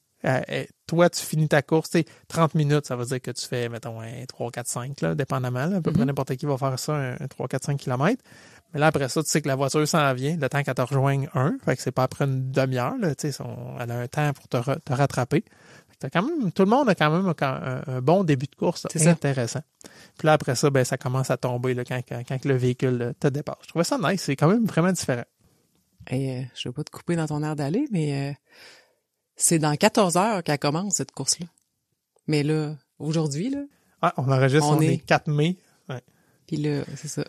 Toi, tu finis ta course, 30 minutes, ça veut dire que tu fais, mettons, 3, 4, 5, là, dépendamment. Là, à peu près n'importe qui va faire ça, un 3, 4, 5 km. Mais là, après ça, tu sais que la voiture s'en vient, le temps qu'elle te rejoigne fait que c'est pas après une demi-heure, là, elle a un temps pour te rattraper. Fait que tout le monde a quand même un bon début de course, c'est intéressant. Puis là, après ça, ben, ça commence à tomber là, quand le véhicule te dépasse. Je trouvais ça nice, c'est quand même vraiment différent. Et je veux pas te couper dans ton air d'aller, mais c'est dans 14 heures qu'elle commence, cette course-là. Mais là, aujourd'hui, là... Ah, on enregistre, on est 4 mai. Ouais. Puis là, c'est ça.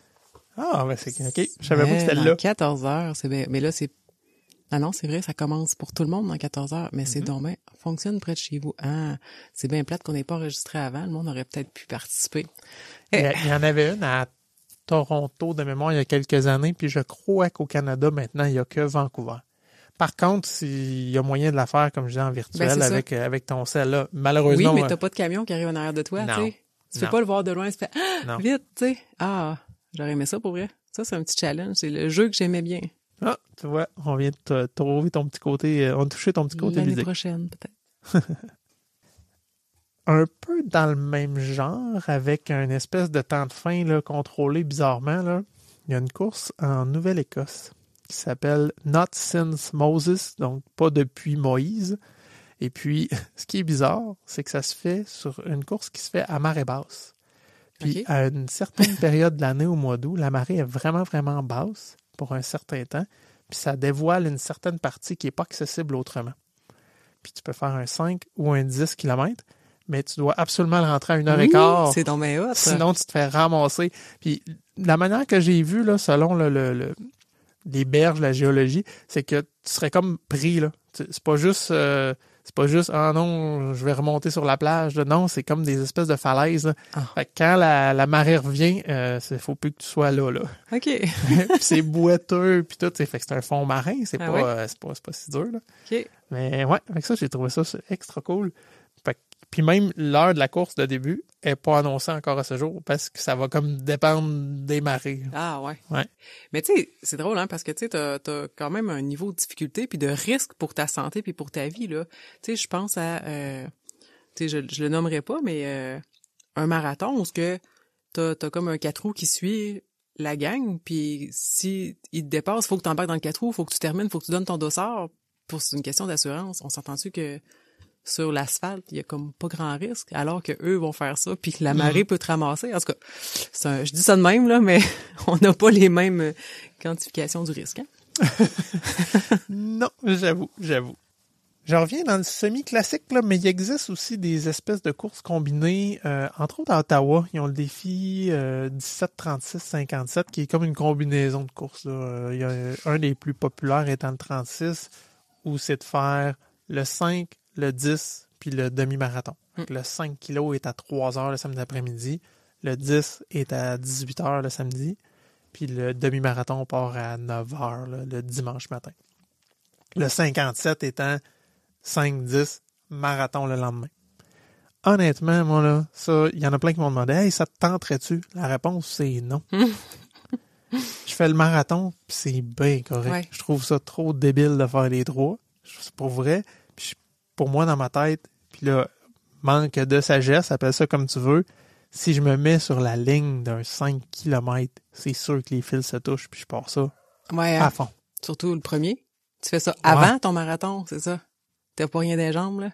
Ah, ben c'est OK. Je savais pas que c'était là. 14 heures, c'est bien. Mais là, c'est... Ah non, c'est vrai, ça commence pour tout le monde dans 14 heures. Mais c'est donc bien... Fonctionne près de chez vous. Ah, c'est bien plate qu'on n'ait pas enregistré avant. Le monde aurait peut-être pu participer. Il y en avait une à Toronto, de mémoire, il y a quelques années. Puis je crois qu'au Canada, maintenant, il n'y a que Vancouver. Par contre, s'il y a moyen de la faire, comme je dis, en virtuel, avec ton cell, là, malheureusement... Oui, mais t'as pas de camion qui arrive en arrière de toi, tu sais. Tu peux pas le voir de loin, tu fais « Vite, tu sais. » Ah, j'aurais aimé ça pour vrai. Ça, c'est un petit challenge. C'est le jeu que j'aimais bien. Ah, tu vois, on vient de trouver ton petit côté... on a touché ton petit côté ludique. L'année prochaine, peut-être. Un peu dans le même genre, avec une espèce de temps de fin là, contrôlé bizarrement, là. Il y a une course en Nouvelle-Écosse qui s'appelle Not Since Moses, donc pas depuis Moïse. Et puis, ce qui est bizarre, c'est que ça se fait sur une course qui se fait à marée basse. Puis, à une certaine période de l'année, au mois d'août, la marée est vraiment, vraiment basse pour un certain temps. Puis, ça dévoile une certaine partie qui n'est pas accessible autrement. Puis, tu peux faire un 5 ou un 10 km, mais tu dois absolument le rentrer à 1h15. C'est donc bien hot, ça. Sinon, tu te fais ramasser. Puis, la manière que j'ai vue, là, selon les berges, la géologie, c'est que tu serais comme pris, là. C'est pas juste ah non, je vais remonter sur la plage. Non, c'est comme des espèces de falaises. Là. Fait que quand la marée revient, faut plus que tu sois là. OK. Puis c'est boiteux puis tout, fait que c'est un fond marin, c'est pas si dur là. OK. Mais ouais, avec ça j'ai trouvé ça extra cool. Puis même l'heure de la course de début est pas annoncée encore à ce jour parce que ça va comme dépendre des marées. Ah ouais. Ouais. Mais tu sais, c'est drôle hein parce que tu sais t'as quand même un niveau de difficulté puis de risque pour ta santé puis pour ta vie là. Tu sais, je pense à tu sais je le nommerai pas mais un marathon où ce que t'as comme un 4 roues qui suit la gang puis si il te dépasse, faut que t'embarques dans le 4 roues, faut que tu termines, faut que tu donnes ton dossard pour c'est une question d'assurance. On s'entend-tu que sur l'asphalte, il y a comme pas grand risque, alors que eux vont faire ça, puis que la marée peut te ramasser. En tout cas, je dis ça de même, là, mais on n'a pas les mêmes quantifications du risque. Hein? Non, j'avoue. Je reviens dans le semi-classique, là, mais il existe aussi des espèces de courses combinées. Entre autres, à Ottawa, ils ont le défi 17-36-57, qui est comme une combinaison de courses. Là. Il y a un des plus populaires étant le 36, où c'est de faire le 5, le 10, puis le demi-marathon. Le 5 kg est à 3 heures le samedi après-midi. Le 10 est à 18 heures le samedi. Puis le demi-marathon part à 9 heures le dimanche matin. Le 57 étant 5-10, marathon le lendemain. Honnêtement, moi, là, ça, il y en a plein qui m'ont demandé « Hey, ça te tenterait-tu? » La réponse, c'est non. Je fais le marathon, puis c'est bien correct. Ouais. Je trouve ça trop débile de faire les trois. C'est pour vrai. Puis pour moi, dans ma tête, puis là, manque de sagesse, appelle ça comme tu veux, si je me mets sur la ligne d'un 5 km, c'est sûr que les fils se touchent, puis je pars ça à fond. Surtout le premier. Tu fais ça avant ton marathon, c'est ça? T'as pas rien des jambes, là?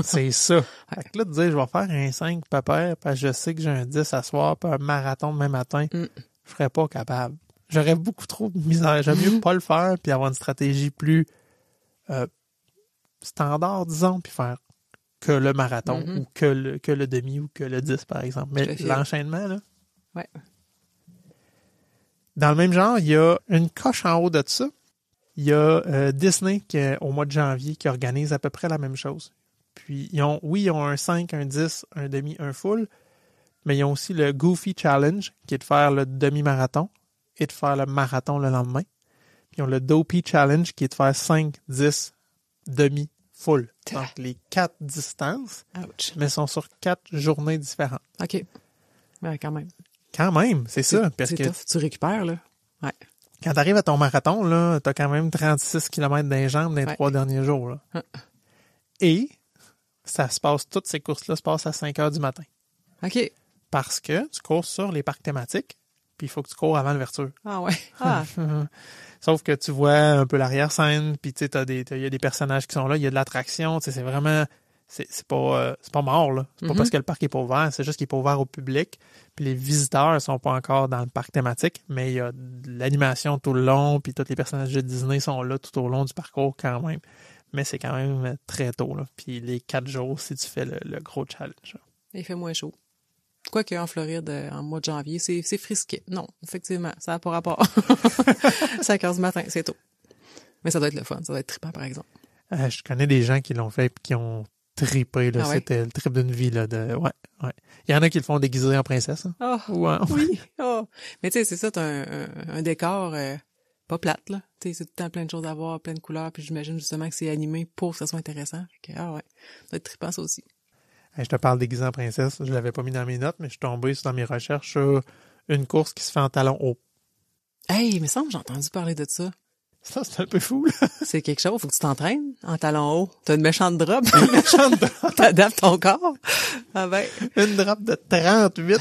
C'est ça. Fait que là, de dire, je vais faire un 5 pépère, parce que je sais que j'ai un 10 à soir, puis un marathon demain matin, je serais pas capable. J'aurais beaucoup trop de misère. J'aime mieux pas le faire, puis avoir une stratégie plus standard, disons, puis faire que le marathon, ou que le demi, ou que le 10, par exemple. Mais l'enchaînement, là... Ouais. Dans le même genre, il y a une coche en haut de ça. Il y a Disney, au mois de janvier, qui organise à peu près la même chose. Puis, ils ont un 5, un 10, un demi, un full, mais ils ont aussi le Goofy Challenge, qui est de faire le demi-marathon et de faire le marathon le lendemain. Puis, ils ont le Dopey Challenge, qui est de faire 5, 10, demi, full. Donc, les 4 distances, mais sont sur 4 journées différentes. OK. Ouais, quand même. Quand même, c'est ça. Parce c'est que tough. Tu récupères, là. Ouais. Quand t'arrives à ton marathon, là, t'as quand même 36 km dans les jambes dans les 3 derniers jours, là. Et ça se passe, toutes ces courses-là se passent à 5 heures du matin. OK. Parce que tu cours sur les parcs thématiques, puis il faut que tu cours avant l'ouverture. Ah ouais. Ah. Sauf que tu vois un peu l'arrière-scène, puis tu sais, il y a des personnages qui sont là, il y a de l'attraction, tu sais, c'est vraiment, c'est pas mort, là. C'est pas parce que le parc est pas ouvert, c'est juste qu'il est pas ouvert au public, puis les visiteurs sont pas encore dans le parc thématique, mais il y a de l'animation tout le long, puis tous les personnages de Disney sont là tout au long du parcours quand même. Mais c'est quand même très tôt, là. Puis les 4 jours, si tu fais le gros challenge, là. Il fait moins chaud. Quoique en Floride, en mois de janvier, c'est frisqué. Non, effectivement, ça n'a pas rapport. 5 heures du matin, c'est tôt. Mais ça doit être le fun, ça doit être trippant, par exemple. Je connais des gens qui l'ont fait et qui ont trippé, là. Ah ouais? C'était le trip d'une vie, là. Ouais. Il y en a qui le font déguiser en princesse, hein. Oh, Ouais. oui. Oh. Mais tu sais, c'est ça, t'as un décor pas plate, là. Tu sais, c'est tout le temps plein de choses à voir, plein de couleurs, puis j'imagine justement que c'est animé pour que ça soit intéressant. Fait que, ah ouais, ça doit être trippant, ça aussi. Je te parle déguisé en princesse. Je l'avais pas mis dans mes notes, mais je suis tombé dans mes recherches sur une course qui se fait en talons hauts. Hey, il me semble que j'ai entendu parler de ça. Ça, c'est un peu fou, là. C'est quelque chose, faut que tu t'entraînes en talons hauts. T'as une méchante drop. Une méchante drop. T'adaptes ton corps. Ah ben. Une drop de 38.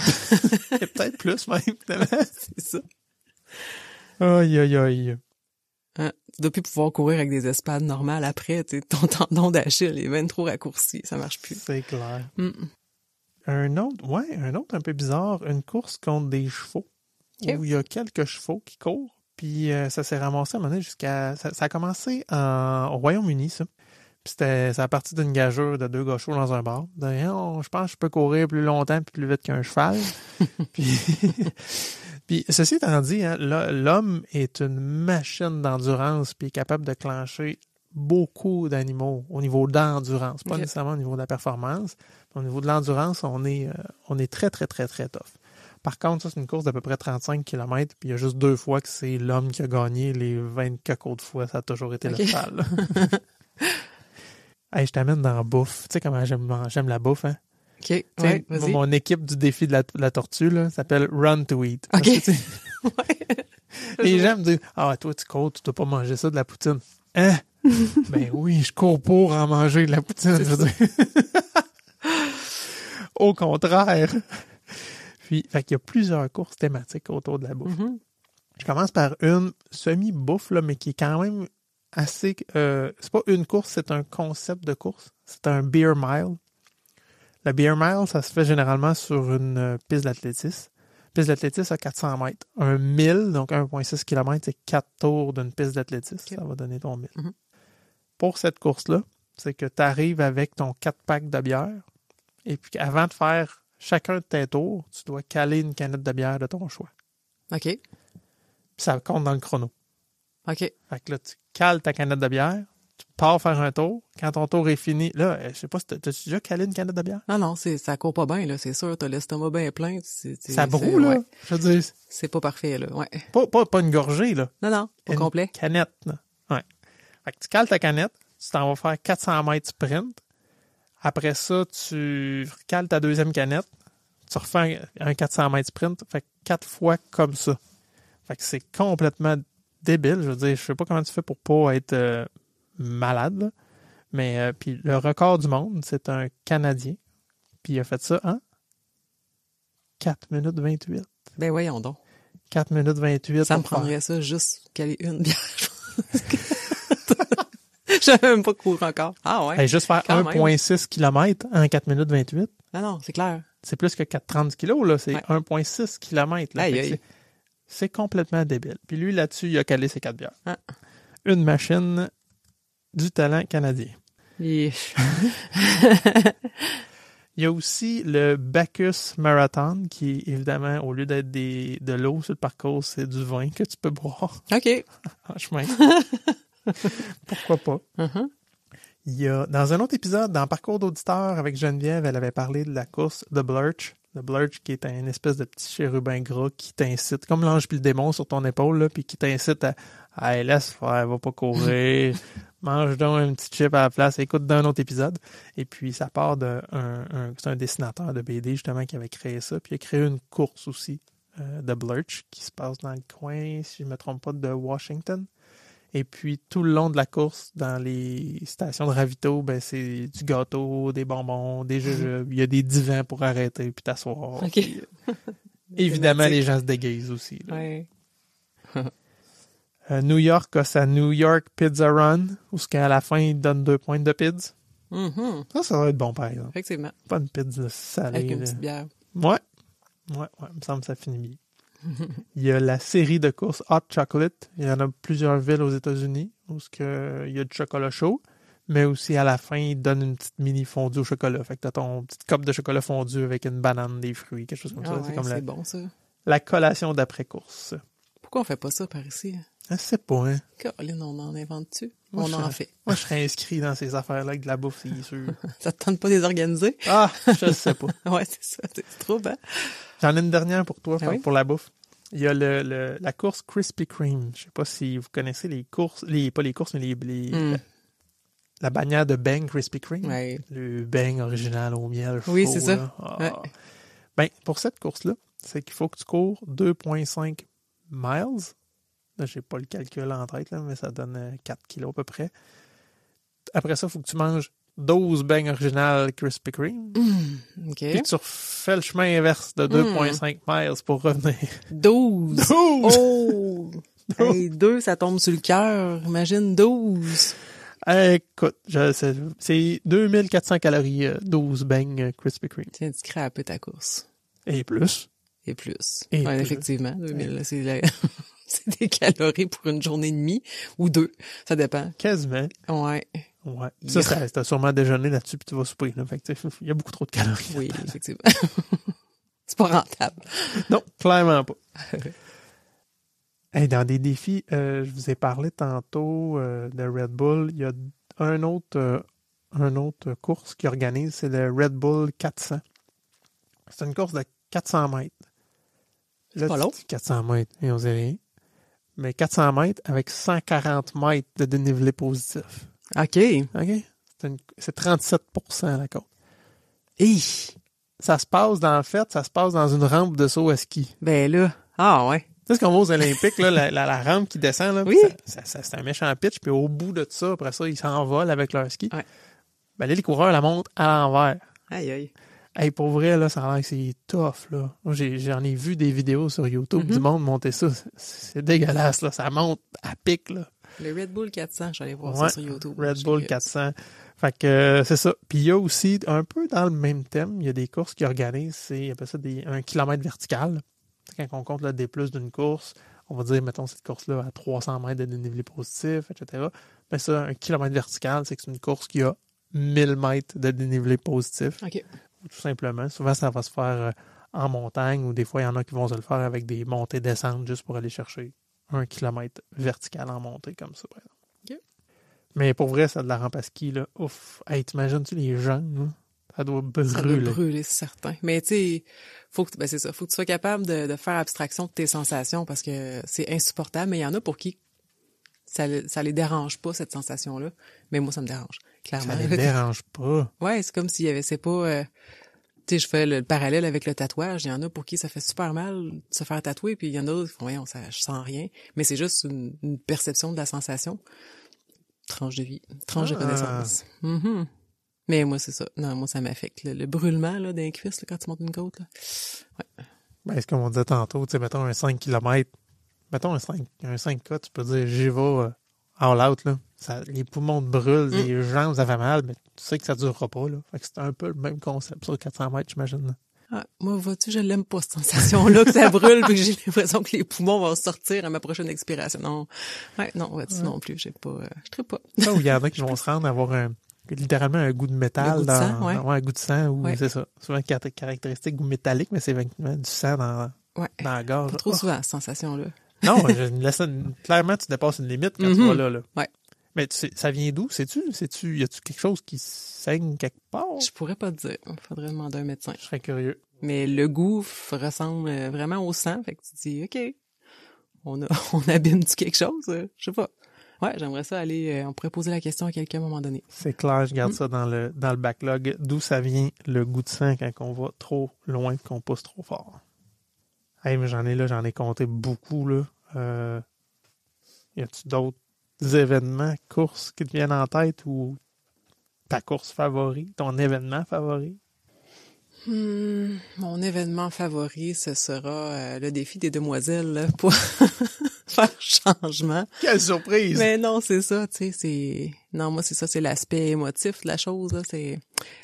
Et peut-être plus, même. C'est ça. Aïe, aïe, aïe. Hein? Tu dois plus pouvoir courir avec des espades normales après. Ton tendon d'Achille est bien trop raccourci. Ça marche plus. C'est clair. Un autre un peu bizarre. Une course contre des chevaux. Okay. Où il y a quelques chevaux qui courent. Puis ça s'est ramassé à un moment donné jusqu'à... Ça a commencé au Royaume-Uni, ça. Puis ça a parti d'une gageure de 2 gars chauds dans un bar. Je pense que je peux courir plus longtemps et plus vite qu'un cheval. Puis ceci étant dit, hein, l'homme est une machine d'endurance puis est capable de clencher beaucoup d'animaux au niveau d'endurance. Pas nécessairement au niveau de la performance. Mais au niveau de l'endurance, on est très, très, très, très tough. Par contre, ça, c'est une course d'à peu près 35 km, puis il y a juste 2 fois que c'est l'homme qui a gagné. Les 24 autres fois, ça a toujours été le cheval. Hey, je t'amène dans la bouffe. Tu sais comment j'aime la bouffe, hein? OK, ouais, vas-y. Mon équipe du défi de la tortue, là, s'appelle Run to Eat. OK. Ouais. Les gens me disent, toi, tu cours, tu dois pas manger ça de la poutine. Hein? Ben oui, je cours pour en manger de la poutine, je veux dire. Au contraire. Puis, fait qu'il y a plusieurs courses thématiques autour de la bouffe. Mm-hmm. Je commence par une semi-bouffe, là, mais qui est quand même assez... c'est pas une course, c'est un concept de course. C'est un beer mile. Le beer mile, ça se fait généralement sur une piste d'athlétisme. Piste d'athlétisme à 400 mètres. Un 1000, donc 1,6 km, c'est 4 tours d'une piste d'athlétisme. Okay. Ça va donner ton 1000. Mm-hmm. Pour cette course-là, c'est que tu arrives avec ton 4-pack de bière. Et puis, avant de faire chacun de tes tours, tu dois caler une canette de bière de ton choix. OK. Puis ça compte dans le chrono. OK. Fait que là, tu cales ta canette de bière, tu pars faire un tour. Quand ton tour est fini, là, je sais pas si t'as-tu déjà calé une canette de bière? Non, ça court pas bien, là, c'est sûr. T'as l'estomac bien plein. Ça broue, là. Ouais. Je veux dire. C'est pas parfait, là, ouais. Pas une gorgée, là. Non, pas complet. Une canette, là. Ouais. Fait que tu cales ta canette, tu t'en vas faire 400 mètres sprint. Après ça, tu cales ta deuxième canette, tu refais un 400 mètres sprint, fait que 4 fois comme ça. Fait que c'est complètement débile. Je veux dire, je sais pas comment tu fais pour pas être malade, là. Mais puis le record du monde, c'est un Canadien. Puis il a fait ça en 4 minutes 28. Ben voyons donc. 4 minutes 28. Ça me prendrait ça juste caler une bière. Je n'avais même pas couru encore. Ah ouais. Hey, juste faire 1,6 km en 4 minutes 28. Non, c'est clair. C'est plus que 4,30 kg, là. C'est 1,6 km. Là. C'est complètement débile. Puis lui, là-dessus, il a calé ses 4 bières. Ah. Une machine du talent canadien. Il y a aussi le Bacchus Marathon, qui, évidemment, au lieu d'être de l'eau sur le parcours, c'est du vin que tu peux boire. OK. En chemin. Pourquoi pas? Uh-huh. Il y a, dans un autre épisode, dans Parcours d'auditeur avec Geneviève, elle avait parlé de la course de Blurch. Le Blurch qui est une espèce de petit chérubin gras qui t'incite, comme l'ange puis le démon sur ton épaule, là, puis qui t'incite à laisse faire, va pas courir, mange donc un petit chip à la place, écoute d'un autre épisode. Et puis ça part c'est un dessinateur de BD justement qui avait créé ça, puis il a créé une course aussi de Blurch qui se passe dans le coin, si je me trompe pas, de Washington. Et puis, tout le long de la course, dans les stations de ravito, ben, c'est du gâteau, des bonbons, des jujubes. Il y a des divans pour arrêter puis t'asseoir. OK. Puis, évidemment, les gens se déguisent aussi. Là. Ouais. New York a sa New York Pizza Run, où qu'à la fin, ils donnent 2 points de pizza. Mm-hmm. Ça va être bon, par exemple. Effectivement. Pas une pizza salée. Avec une là. petite bière. Ouais, il me semble que ça finit bien. Il y a la série de courses Hot Chocolate. Il y en a plusieurs villes aux États-Unis où il y a du chocolat chaud, mais aussi à la fin, ils donnent une petite mini fondue au chocolat. Fait que t'as ton petite coupe de chocolat fondu avec une banane, des fruits, quelque chose comme ça. Ouais, C'est comme c'est bon, ça. la collation d'après-course. Pourquoi on fait pas ça par ici? Je sais pas, hein. Caroline, on en invente-tu? Moi, On en fait. Moi, je serais inscrit dans ces affaires-là avec de la bouffe, c'est sûr. Ça te tente pas de les organiser? Ah, je sais pas. Ouais, c'est ça. C'est trop, hein? J'en ai une dernière pour toi, Ah oui? pour la bouffe. Il y a la course Krispy Kreme. Je sais pas si vous connaissez les courses, pas les courses, mais la bannière de bang Krispy Kreme. Ouais. Le bang original au miel chaud. Oui, c'est ça. Là. Ah. Ouais. Ben, pour cette course-là, c'est qu'il faut que tu cours 2,5 miles. Là, j'ai pas le calcul en tête, là, mais ça donne 4 kilos à peu près. Après ça, il faut que tu manges 12 bangs originales Krispy Kreme. OK. Puis tu refais le chemin inverse de 2,5 miles pour revenir. 12! 12! Oh! Hey, 2, ça tombe sur le cœur. Imagine 12. Écoute, c'est 2400 calories, 12 bangs Krispy Kreme. Tiens, tu crées ta course. Et plus. Et plus. Et Ouais, plus. effectivement. 2000, là, c'est des calories pour une journée et demie ou 2. Ça dépend. Quasiment. Ouais. Ouais. Ça, t'as sûrement déjeuné là-dessus puis tu vas souper. Là. Fait que, il y a beaucoup trop de calories. Oui, effectivement. C'est pas rentable. Non, clairement pas. Hey, dans des défis, je vous ai parlé tantôt de Red Bull. Il y a un autre course qui organise, c'est le Red Bull 400. C'est une course de 400 mètres. Là, pas long. 400 mètres, et on sait rien. Mais 400 mètres avec 140 mètres de dénivelé positif. OK. OK? C'est 37% la côte. Hi. Ça se passe dans une rampe de saut à ski. Ben là. Ah ouais. Tu sais ce qu'on voit aux Olympiques, là, la rampe qui descend, là, Oui. c'est un méchant pitch, puis au bout de ça, après ça, ils s'envolent avec leur ski. Ouais. Ben là, les coureurs la montent à l'envers. Aïe aïe. Hey, pour vrai, là, ça a l'air que c'est tough, là. Moi, j'en ai vu des vidéos sur YouTube du monde monter ça. C'est dégueulasse, là. Ça monte à pic, là. Le Red Bull 400, j'allais voir Ouais, ça sur YouTube. Red Bull 400. Fait que c'est ça. Puis il y a aussi, un peu dans le même thème, il y a des courses qui organisent, ils appellent ça 1 kilomètre vertical. Quand on compte le D+ d'une course, on va dire, mettons, cette course-là à 300 mètres de dénivelé positif, etc. Mais ça, 1 kilomètre vertical, c'est que c'est une course qui a 1000 mètres de dénivelé positif. OK. Tout simplement. Souvent, ça va se faire en montagne ou des fois, il y en a qui vont se le faire avec des montées-descentes juste pour aller chercher 1 kilomètre vertical en montée comme ça, par exemple. OK. Mais pour vrai, ça a de la rampe à ski, là. Ouf! Hey, t'imagines-tu les jeunes, là? Ça doit brûler. Ça doit brûler, c'est certain. Mais tu sais, c'est ça. Faut que tu sois capable de faire abstraction de tes sensations parce que c'est insupportable. Mais il y en a pour qui ça les dérange pas, cette sensation-là. Mais moi, ça me dérange, clairement. Ça les dérange pas. Ouais, c'est comme s'il y avait, c'est pas... tu sais, je fais le parallèle avec le tatouage. Il y en a pour qui ça fait super mal de se faire tatouer, puis il y en a d'autres qui font, voyons, je sens rien. Mais c'est juste une perception de la sensation. Tranche de vie, tranche de connaissance. Mm-hmm. Mais moi, c'est ça. Non, moi, ça m'affecte. Le brûlement là, d'un cuisse là, quand tu montes une côte. Là. Ouais. Ben, c'est comme on disait tantôt, tu sais, mettons un 5 km. Mettons un 5K, tu peux dire, j'y vais all out, là. Les poumons te brûlent, les jambes, ça fait mal, mais tu sais que ça durera pas, là. Fait que c'est un peu le même concept sur 400 mètres, j'imagine. Là. Ah, moi, vois-tu, je l'aime pas, cette sensation-là, que ça brûle, puis que j'ai l'impression que les poumons vont sortir à ma prochaine expiration. Non. Ouais, non, vois-tu, non plus, je trippe pas. Ça, où il y en a qui vont se rendre à avoir littéralement un goût de métal. Goût de sang, ouais. Un goût de sang, ou ouais. c'est ça. Souvent caractéristique goût métallique, mais c'est vraiment du sang dans la gorge. Pas trop souvent, cette sensation-là. Non, clairement, tu dépasses une limite quand tu vas là. Ouais. Mais ça vient d'où? Y a-tu quelque chose qui saigne quelque part? Je pourrais pas te dire. Il faudrait demander à un médecin. Je serais curieux. Mais le goût ressemble vraiment au sang. Fait que tu te dis, OK, on abîme-tu quelque chose? Je sais pas. Ouais, j'aimerais ça aller... on pourrait poser la question à quelqu'un à un moment donné. C'est clair, je garde ça dans le backlog. D'où ça vient le goût de sang quand on va trop loin et qu'on pousse trop fort? Hey, mais j'en ai compté beaucoup, là. Y a-tu d'autres événements, courses qui te viennent en tête ou ta course favorite, ton événement favori? Mon événement favori, ce sera le défi des demoiselles là, pour faire changement. Quelle surprise! Mais non, c'est ça, tu sais, non, moi c'est ça, c'est l'aspect émotif de la chose, là, c'est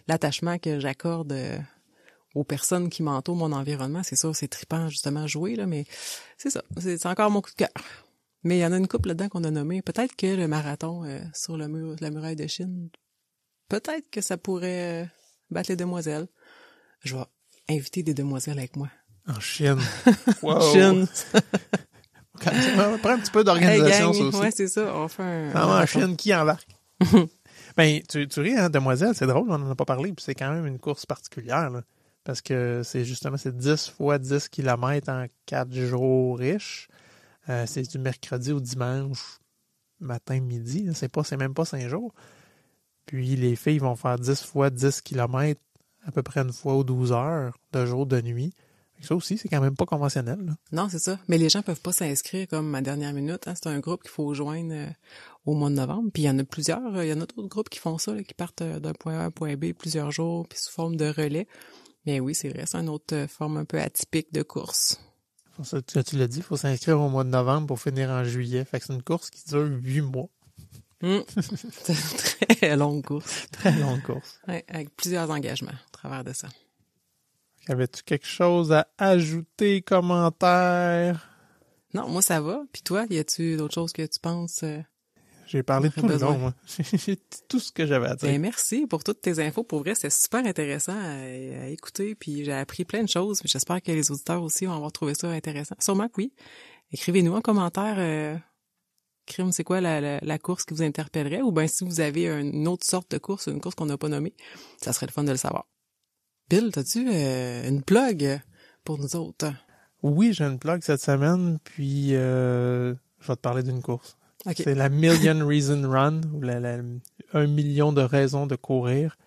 l'attachement que j'accorde aux personnes qui m'entourent, mon environnement, c'est ça, c'est trippant justement à jouer là, mais c'est ça, c'est encore mon coup de cœur. Mais il y en a une couple là-dedans qu'on a nommé. Peut-être que le marathon sur la muraille de Chine, peut-être que ça pourrait battre les demoiselles. Je vais inviter des demoiselles avec moi. En Chine. Wow. Chine. On prend un petit peu d'organisation, ça aussi. Ouais, c'est ça. On fait un en Chine, qui embarque? Ben, tu ris, hein, demoiselle, c'est drôle, on n'en a pas parlé, puis c'est quand même une course particulière, là, parce que c'est 10 fois 10 km en 4 jours riches. C'est du mercredi au dimanche, matin, midi, là, c'est même pas 5 jours. Puis les filles vont faire 10 fois 10 km à peu près une fois aux 12 heures de jour, de nuit. Ça aussi, c'est quand même pas conventionnel, là. Non, c'est ça. Mais les gens peuvent pas s'inscrire comme à dernière minute. Hein. C'est un groupe qu'il faut joindre au mois de novembre. Puis il y en a plusieurs. Il y en a d'autres groupes qui font ça, là, qui partent d'un point A à un point B plusieurs jours, puis sous forme de relais. Mais oui, c'est vrai, c'est une autre forme un peu atypique de course. Ça, tu l'as dit, il faut s'inscrire au mois de novembre pour finir en juillet. Fait que c'est une course qui dure 8 mois. C'est une très longue course. Très longue course. Ouais, avec plusieurs engagements au travers de ça. Avais-tu quelque chose à ajouter, commentaire? Non, moi ça va. Puis toi, y a-tu d'autres choses que tu penses? J'ai parlé tout le long, moi. J'ai dit tout ce que j'avais à dire. Ben, merci pour toutes tes infos. Pour vrai, c'était super intéressant à écouter. Puis j'ai appris plein de choses. J'espère que les auditeurs aussi vont avoir trouvé ça intéressant. Sûrement que oui. Écrivez-nous en commentaire. Crime, c'est quoi la course qui vous interpellerait? Ou bien si vous avez une autre sorte de course, une course qu'on n'a pas nommée, ça serait le fun de le savoir. Bill, t'as-tu une plug pour nous autres? Oui, j'ai une plug cette semaine, puis je vais te parler d'une course. Okay. C'est la Million Reason Run, ou 1 million de raisons de courir.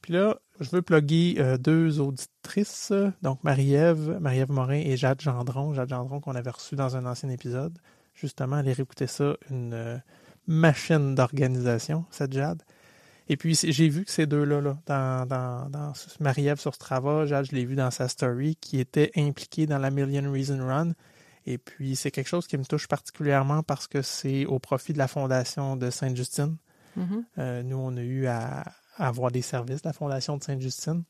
Puis là, je veux plugger 2 auditrices, donc Marie-Ève Morin et Jade Gendron qu'on avait reçu dans un ancien épisode. Justement, aller réécouter ça, une machine d'organisation, cette Jade. Et puis, j'ai vu que ces deux-là, dans Marie-Ève sur Strava, Jade, je l'ai vu dans sa story, qui était impliquée dans la Million Reason Run. Et puis, c'est quelque chose qui me touche particulièrement parce que c'est au profit de la Fondation de Sainte-Justine. Mm-hmm. Nous, on a eu à avoir des services de la Fondation de Sainte-Justine.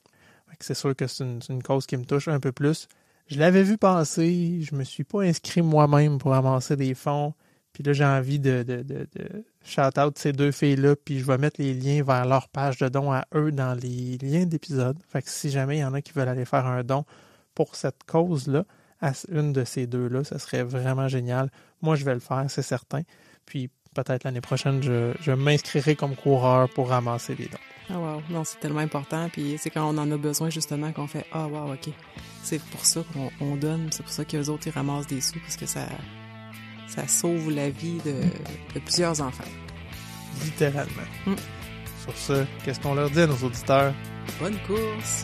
C'est sûr que c'est une cause qui me touche un peu plus. Je l'avais vu passer, je me suis pas inscrit moi-même pour amasser des fonds. Puis là, j'ai envie de shout-out ces 2 filles-là, puis je vais mettre les liens vers leur page de don à eux dans les liens d'épisode. Fait que si jamais il y en a qui veulent aller faire un don pour cette cause-là, à une de ces 2-là, ça serait vraiment génial. Moi, je vais le faire, c'est certain. Puis peut-être l'année prochaine, je m'inscrirai comme coureur pour ramasser les dons. Ah wow, non, c'est tellement important. Puis c'est quand on en a besoin justement qu'on fait « Ah wow, OK ». C'est pour ça qu'on donne, c'est pour ça qu'eux autres, ils ramassent des sous, parce que ça sauve la vie de plusieurs enfants. Littéralement. Sur ce, qu'est-ce qu'on leur dit à nos auditeurs? Bonne course!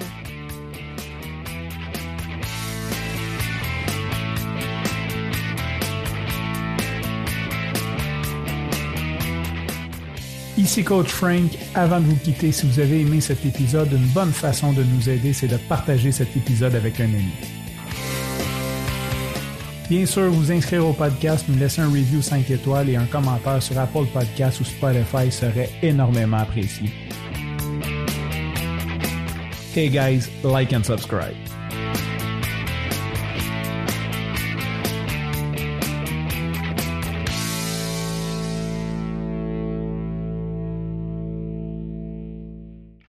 Ici Coach Frank. Avant de vous quitter, si vous avez aimé cet épisode, une bonne façon de nous aider, c'est de partager cet épisode avec un ami. Bien sûr, vous inscrire au podcast, nous laisser un review 5 étoiles et un commentaire sur Apple Podcasts ou Spotify serait énormément apprécié. Hey guys, like and subscribe.